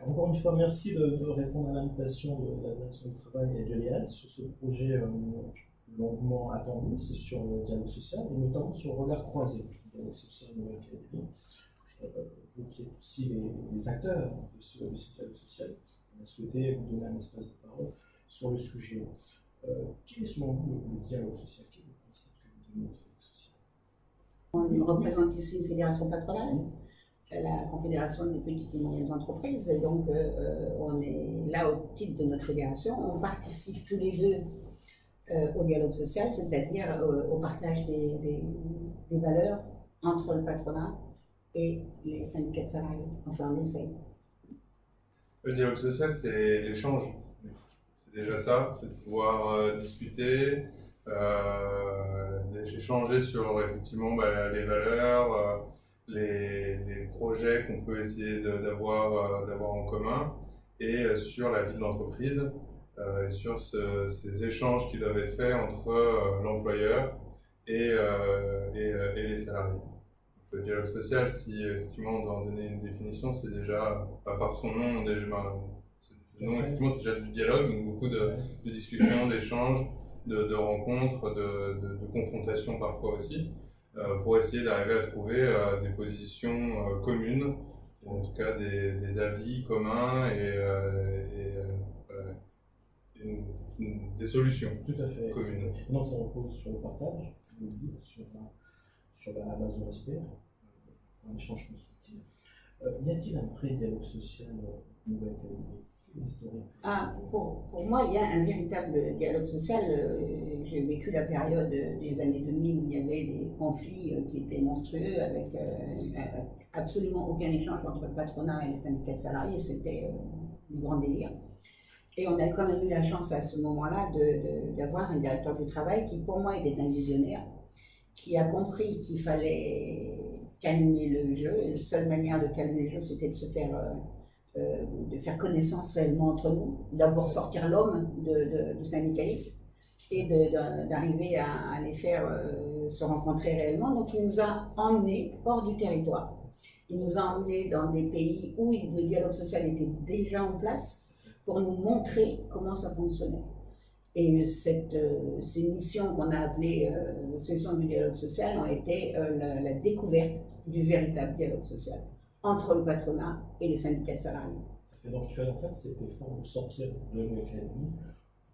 Encore une fois, merci de répondre à l'invitation de la direction du travail et de l'IRS sur ce projet longuement attendu, c'est sur le dialogue social et notamment sur le regard croisé du dialogue social Nouvelle-Calédonie. Vous qui êtes aussi les acteurs de ce dialogue social, on a souhaité vous donner un espace de parole sur le sujet. Quel est selon vous le dialogue social? Quel est le concept que vous donnez au dialogue social? On représente ici une fédération patronale, la Confédération des petites et moyennes entreprises. Et donc, on est là au titre de notre fédération. On participe tous les deux au dialogue social, c'est-à-dire au partage des valeurs entre le patronat et les syndicats de salariés. Enfin, on essaye. Le dialogue social, c'est l'échange. C'est déjà ça, c'est de pouvoir discuter, échanger sur effectivement les valeurs, les projets qu'on peut essayer d'avoir en commun et sur la vie de l'entreprise et sur ces échanges qui doivent être faits entre l'employeur et les salariés. Le dialogue social, si effectivement on doit en donner une définition, c'est déjà, à part son nom, effectivement c'est déjà du dialogue, donc beaucoup de discussions, d'échanges, de rencontres, de confrontations parfois aussi, pour essayer d'arriver à trouver des positions communes, ou en tout cas des avis communs et des solutions Tout à fait communes. Non, ça repose sur le partage, sur la base de respect, un échange constructif. Y a-t-il un vrai dialogue social Nouvelle-Calédonie? Pour moi, il y a un véritable dialogue social. J'ai vécu la période des années 2000 où il y avait des conflits qui étaient monstrueux avec absolument aucun échange entre le patronat et les syndicats de salariés. C'était du grand délire. Et on a quand même eu la chance à ce moment-là d'avoir un directeur du travail qui, pour moi, était un visionnaire, qui a compris qu'il fallait calmer le jeu. Et la seule manière de calmer le jeu, c'était de faire connaissance réellement entre nous, d'abord sortir l'homme du syndicalisme et d'arriver à les faire se rencontrer réellement. Donc il nous a emmenés hors du territoire. Il nous a emmenés dans des pays où le dialogue social était déjà en place pour nous montrer comment ça fonctionnait. Et ces missions qu'on a appelées sessions du dialogue social ont été la découverte du véritable dialogue social entre le patronat et les syndicats de salariés. Donc il fallait en fait cet effort de sortir de l'académie,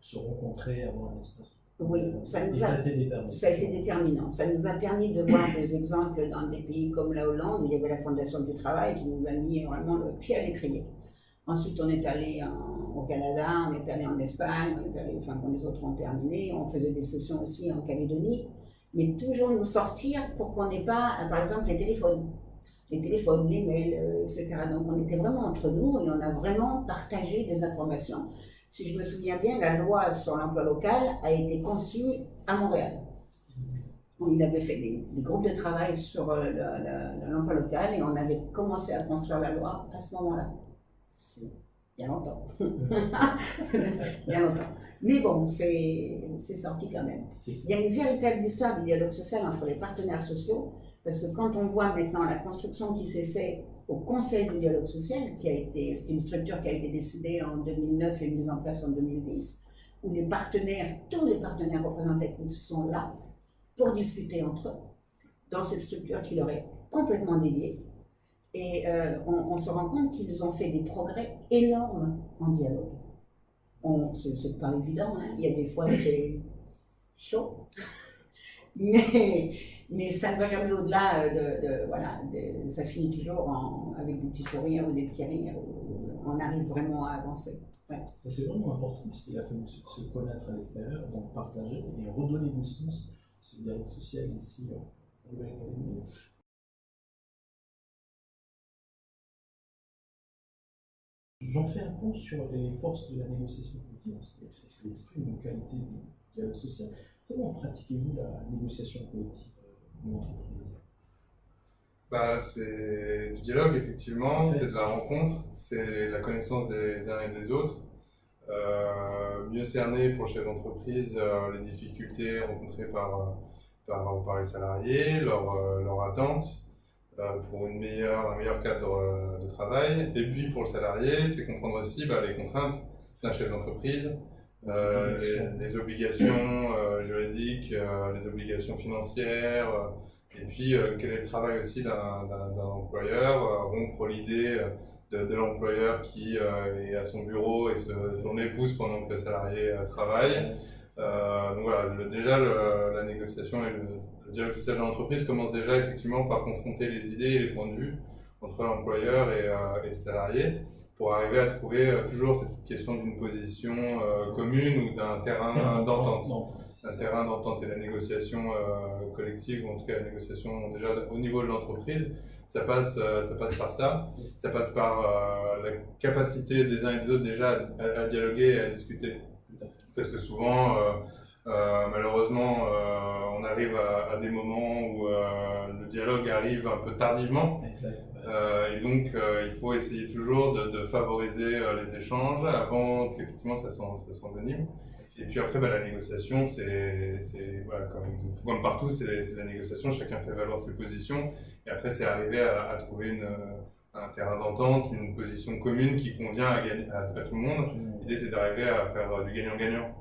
se rencontrer, avoir un espace. Oui, ça a été déterminant. Ça nous a permis de voir des exemples dans des pays comme la Hollande, où il y avait la Fondation du Travail qui nous a mis vraiment le pied à l'étrier. Ensuite, on est allé au Canada, on est allé en Espagne, quand les autres ont terminé, on faisait des sessions aussi en Calédonie, mais toujours nous sortir pour qu'on n'ait pas, par exemple, les téléphones, les mails, etc. Donc on était vraiment entre nous et on a vraiment partagé des informations. Si je me souviens bien, la loi sur l'emploi local a été conçue à Montréal. Il avait fait des groupes de travail sur l'emploi local et on avait commencé à construire la loi à ce moment-là. Il y a longtemps. Il y a longtemps. Mais bon, c'est sorti quand même. Il y a une véritable histoire du dialogue social entre les partenaires sociaux, parce que quand on voit maintenant la construction qui s'est faite au Conseil du dialogue social, qui a été une structure qui a été décidée en 2009 et mise en place en 2010, où les partenaires, tous les partenaires représentatifs sont là pour discuter entre eux, dans cette structure qui leur est complètement dédiée. Et on se rend compte qu'ils ont fait des progrès énormes en dialogue. C'est pas évident, hein. Il y a des fois c'est chaud, mais ça ne va jamais au-delà ça finit toujours avec des petits sourires ou des petits rires, on arrive vraiment à avancer. Ouais. Ça c'est vraiment important parce qu'il a fallu se connaître à l'extérieur, donc partager et redonner du sens à ce dialogue social ici en Nouvelle-Calédonie. J'en fais un point sur les forces de la négociation collective. C'est l'esprit d'une qualité du dialogue social. Comment pratiquez-vous la négociation collective en entreprise? C'est du dialogue, effectivement, c'est de la rencontre, c'est la connaissance des uns et des autres. Mieux cerner pour le chef d'entreprise les difficultés rencontrées par les salariés, leurs attentes, pour un meilleur cadre de travail. Et puis pour le salarié, c'est comprendre aussi les contraintes d'un chef d'entreprise, les obligations juridiques, les obligations financières, et puis quel est le travail aussi d'un employeur, rompre l'idée de l'employeur qui est à son bureau et se tourne les pouces pendant que le salarié travaille. Donc voilà, déjà la négociation et le dialogue social de l'entreprise commence déjà effectivement par confronter les idées et les points de vue entre l'employeur et le salarié pour arriver à trouver toujours cette question d'une position commune ou d'un terrain d'entente. Un terrain d'entente et la négociation collective, ou en tout cas la négociation déjà au niveau de l'entreprise, ça passe par ça. Ça passe par la capacité des uns et des autres déjà à dialoguer et à discuter. Parce que souvent, malheureusement, on arrive à des moments où le dialogue arrive un peu tardivement. Et donc, il faut essayer toujours de favoriser les échanges avant qu'effectivement ça s'envenime. Et puis après, la négociation, voilà, comme partout, c'est la négociation, chacun fait valoir ses positions. Et après, c'est arriver à trouver un terrain d'entente, une position commune qui convient à tout le monde. L'idée, c'est d'arriver à faire du gagnant-gagnant.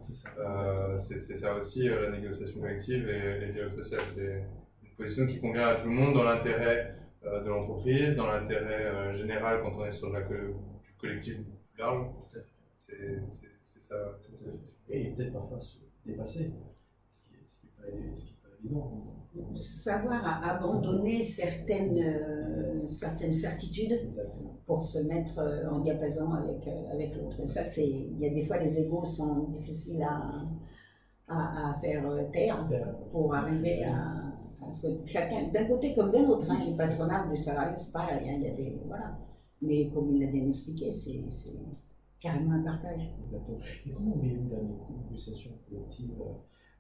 C'est ça aussi, la négociation collective et le dialogue social. C'est une position qui convient à tout le monde dans l'intérêt de l'entreprise, dans l'intérêt général quand on est sur du collectif plus large. C'est ça. Et peut-être parfois se dépasser, ce qui n'est pas évident. Savoir abandonner certaines certitudes pour se mettre en diapason avec l'autre. Et ça, il y a des fois les égos sont difficiles à faire taire pour arriver à. Parce que chacun, d'un côté comme d'un autre, le patronat du salarié, c'est pareil, il y a des. Voilà. Mais comme il l'a bien expliqué, c'est carrément un partage. Exactement. Et comment voyez-vous la négociation collective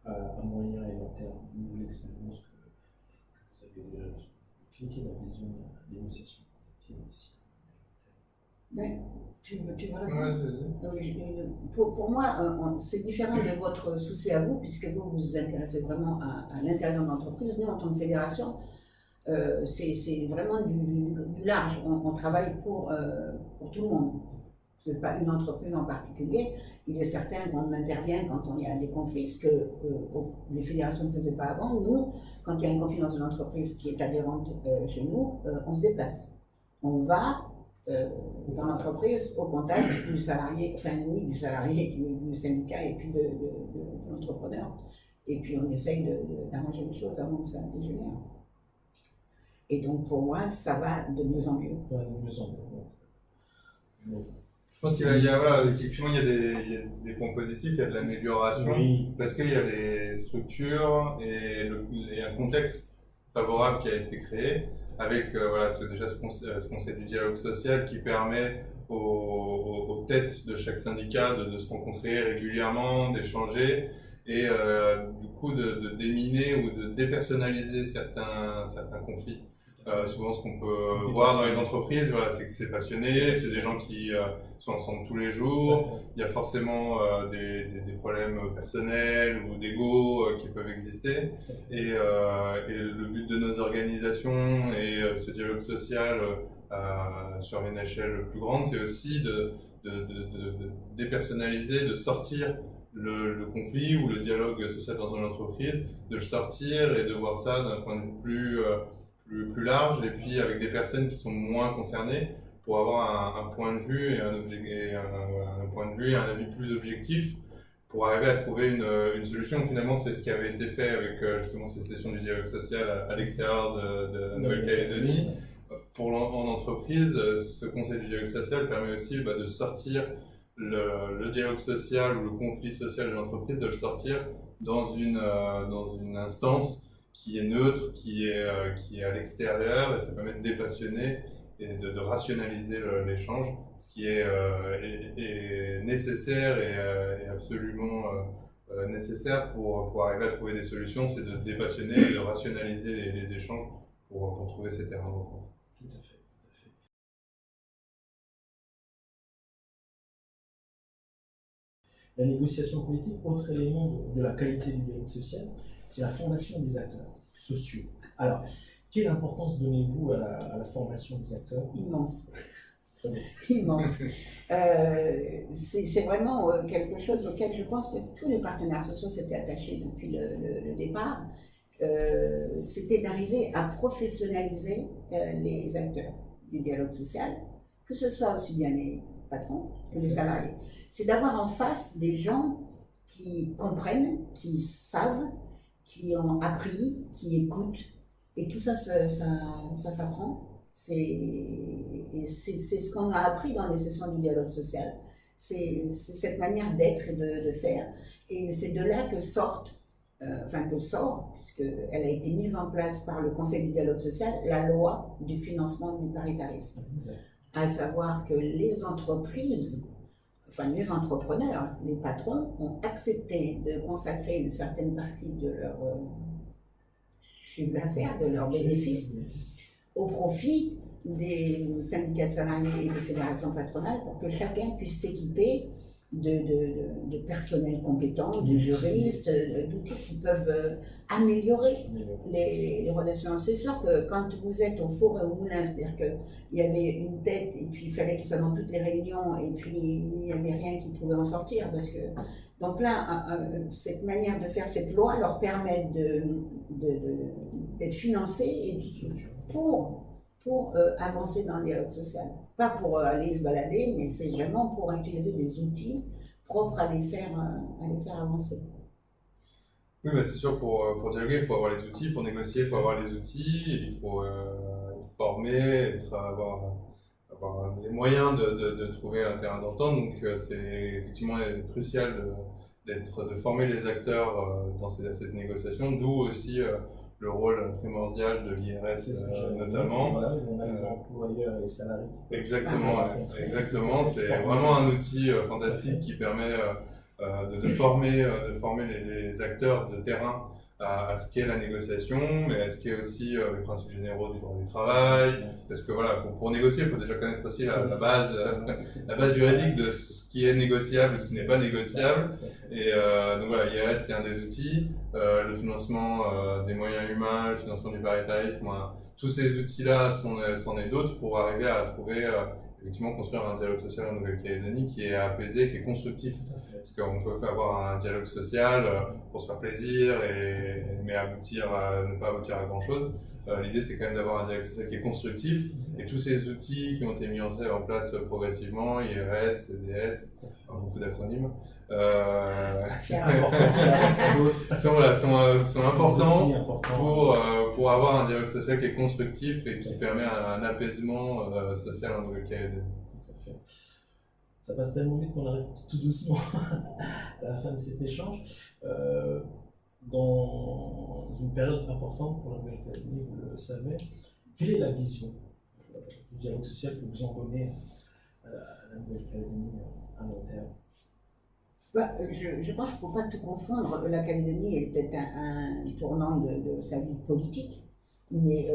à moyen et long terme, vous l'expérience que vous avez déjà expliqué, la vision de la négociation collective ici? Tu veux répondre? Pour moi, c'est différent de votre souci à vous, puisque vous vous intéressez vraiment à l'intérieur de l'entreprise. Nous, en tant que fédération, c'est vraiment du large. On travaille pour tout le monde. Ce n'est pas une entreprise en particulier. Il est certain qu'on intervient quand il y a des conflits, ce que les fédérations ne faisaient pas avant. Nous, quand il y a un conflit dans une entreprise qui est adhérente chez nous, on se déplace. On va dans l'entreprise au contact du salarié, enfin oui, du salarié, du syndicat et puis de l'entrepreneur. Et puis on essaye d'arranger les choses avant que ça dégénère. Et donc pour moi, ça va de mieux en mieux. Je pense qu'il y a effectivement, il y a des points positifs, il y a de l'amélioration, parce qu'il y a les structures et un contexte favorable qui a été créé, avec ce conseil du dialogue social qui permet aux têtes de chaque syndicat de se rencontrer régulièrement, d'échanger, et du coup de déminer ou de dépersonnaliser certains conflits. Souvent, ce qu'on peut voir dans les entreprises, c'est que c'est passionné, c'est des gens qui sont ensemble tous les jours. Il y a forcément des problèmes personnels ou d'ego qui peuvent exister. Et le but de nos organisations et ce dialogue social sur une échelle plus grande, c'est aussi de dépersonnaliser, de sortir le conflit ou le dialogue social dans une entreprise, de le sortir et de voir ça d'un point de vue plus large, et puis avec des personnes qui sont moins concernées, pour avoir un point de vue et un point de vue et un avis plus objectif, pour arriver à trouver une solution. Finalement, c'est ce qui avait été fait avec justement ces sessions du dialogue social à l'extérieur de Nouvelle-Calédonie. En entreprise, ce conseil du dialogue social permet aussi de sortir le dialogue social ou le conflit social de l'entreprise, de le sortir dans une instance qui est neutre, qui est à l'extérieur, et ça permet de dépassionner et de rationaliser l'échange, ce qui est nécessaire et absolument nécessaire pour arriver à trouver des solutions, c'est de dépassionner et de rationaliser les échanges pour trouver ces terrains d'entente. Tout à fait. La négociation politique, autre élément de la qualité du dialogue social, c'est la formation des acteurs sociaux. Alors, Quelle importance donnez-vous à la formation des acteurs? Immense. Immense. C'est vraiment quelque chose auquel je pense que tous les partenaires sociaux s'étaient attachés depuis le départ. C'était d'arriver à professionnaliser les acteurs du dialogue social, que ce soit aussi bien les patrons que les salariés. C'est d'avoir en face des gens qui comprennent, qui savent, qui ont appris, qui écoutent, et tout ça, ça s'apprend. C'est ce qu'on a appris dans les sessions du dialogue social. C'est cette manière d'être et de faire. Et c'est de là que sort, puisqu'elle a été mise en place par le Conseil du dialogue social, la loi du financement du paritarisme. À savoir que les entreprises, les entrepreneurs, les patrons, ont accepté de consacrer une certaine partie de leur chiffre d'affaires, de leurs bénéfices, au profit des syndicats de salariés et des fédérations patronales pour que chacun puisse s'équiper de personnel compétent, de juristes, d'outils qui peuvent améliorer les relations. C'est sûr que quand vous êtes au four et au moulin, c'est-à-dire qu'il y avait une tête et puis il fallait qu'ils soient dans toutes les réunions et puis il n'y avait rien qui pouvait en sortir. Donc là, cette manière de faire cette loi leur permet d'être financés et pour avancer dans le dialogue social. Pas pour aller se balader, mais c'est vraiment pour utiliser des outils propres à les faire avancer. Oui, c'est sûr, pour dialoguer, il faut avoir les outils. Pour négocier, il faut avoir les outils. Il faut être formé, avoir les moyens de trouver un terrain d'entente. Donc, c'est effectivement crucial de former les acteurs dans cette négociation, d'où aussi le rôle primordial de l'IRS notamment. Voilà, on a les employeurs et les salariés. Exactement. C'est vraiment un outil fantastique qui permet de former les acteurs de terrain à ce qu'est la négociation, mais à ce qu'est aussi les principes généraux du droit du travail. Parce que voilà, pour négocier, il faut déjà connaître aussi la base juridique de ce qui est négociable et ce qui n'est pas négociable. Et donc voilà, l'IRS c'est un des outils. Le financement des moyens humains, le financement du paritarisme, tous ces outils-là c'en est d'autres pour arriver à trouver, effectivement, construire un dialogue social en Nouvelle-Calédonie qui est apaisé, qui est constructif. Parce qu'on peut avoir un dialogue social pour se faire plaisir, mais ne pas aboutir à grand-chose. L'idée, c'est quand même d'avoir un dialogue social qui est constructif. Et tous ces outils qui ont été mis en place progressivement, IRS, CDS, beaucoup d'acronymes, sont importants pour avoir un dialogue social qui est constructif et qui permet un apaisement social en Nouvelle-Calédonie. Ça passe tellement vite qu'on arrive tout doucement à la fin de cet échange. Dans une période importante pour la Nouvelle-Calédonie, vous le savez, quelle est la vision du dialogue social que vous en donnez à la Nouvelle-Calédonie à long terme? Je pense qu'il ne faut pas tout confondre. La Calédonie est peut-être un tournant de sa vie politique, mais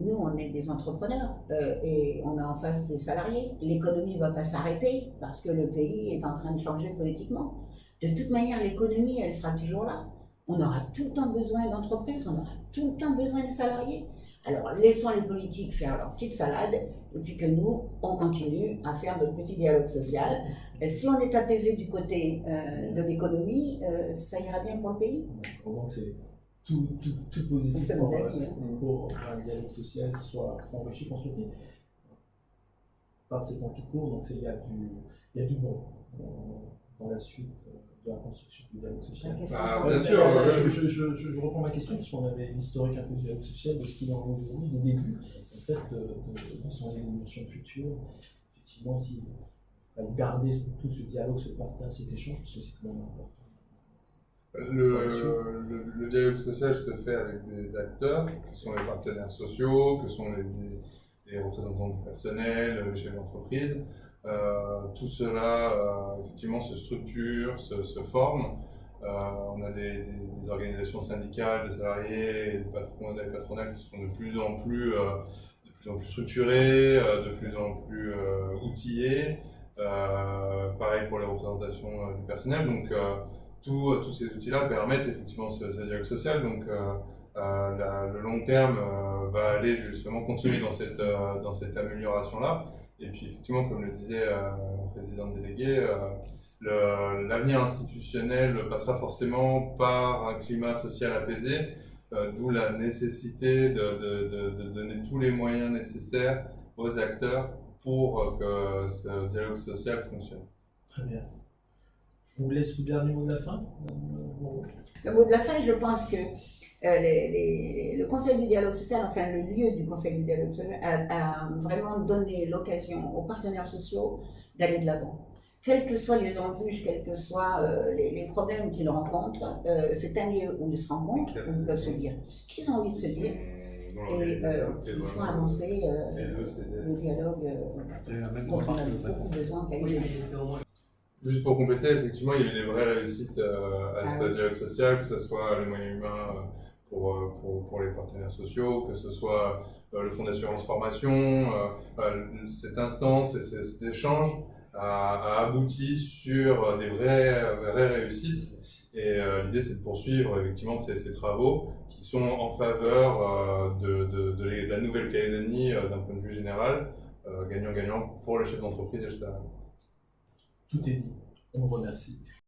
nous, on est des entrepreneurs et on a en face des salariés. L'économie ne va pas s'arrêter parce que le pays est en train de changer politiquement. De toute manière, l'économie, elle sera toujours là. On aura tout le temps besoin d'entreprises, on aura tout le temps besoin de salariés. Alors, laissons les politiques faire leur petite salade, et puis que nous, on continue à faire notre petit dialogue social. Et si on est apaisé du côté de l'économie, ça ira bien pour le pays. Donc, c'est tout positif pour un dialogue social qui soit enrichi, constructif. Par ces temps qui courent, donc il y a du bon dans la suite de la construction du dialogue social. Bien sûr. Je reprends ma question, parce qu'on avait l'historique un peu du dialogue social, de ce qu'il en est aujourd'hui, des débuts, en fait, de son évolution future. Effectivement, s'il fallait garder tout ce dialogue, ce partage, cet échange, parce que c'est quand même important. Le dialogue social se fait avec des acteurs qui sont les partenaires sociaux, que sont les représentants du personnel, les chefs d'entreprise. Tout cela, effectivement, se structure, se forme. On a des organisations syndicales de salariés et des patronales qui sont de plus en plus structurées, de plus en plus outillées. Pareil pour les représentations du personnel. Donc, tous ces outils-là permettent effectivement ce dialogue social. Donc, Le long terme va aller justement continuer dans cette amélioration-là. Et puis effectivement, comme le disait le président délégué, l'avenir institutionnel passera forcément par un climat social apaisé, d'où la nécessité de donner tous les moyens nécessaires aux acteurs pour que ce dialogue social fonctionne. Très bien. On vous laisse le dernier mot de la fin. Le mot de la fin, je pense que le Conseil du dialogue social, enfin le lieu du Conseil du dialogue social, a vraiment donné l'occasion aux partenaires sociaux d'aller de l'avant. Quels que soient les embûches, quels que soient les problèmes qu'ils rencontrent, c'est un lieu où ils se rencontrent, où ils peuvent se dire ce qu'ils ont envie de se dire, et qui font avancer le dialogue dont on a beaucoup besoin. Juste pour compléter, effectivement, il y a eu des vraies réussites à ce dialogue social, que ce soit les moyens humains pour les partenaires sociaux, que ce soit le fonds d'assurance formation. Cette instance et cet échange a abouti sur des vraies réussites. Et l'idée, c'est de poursuivre effectivement ces travaux qui sont en faveur de la Nouvelle-Calédonie d'un point de vue général, gagnant-gagnant pour le chef d'entreprise et le salarié. Tout est dit. On vous remercie.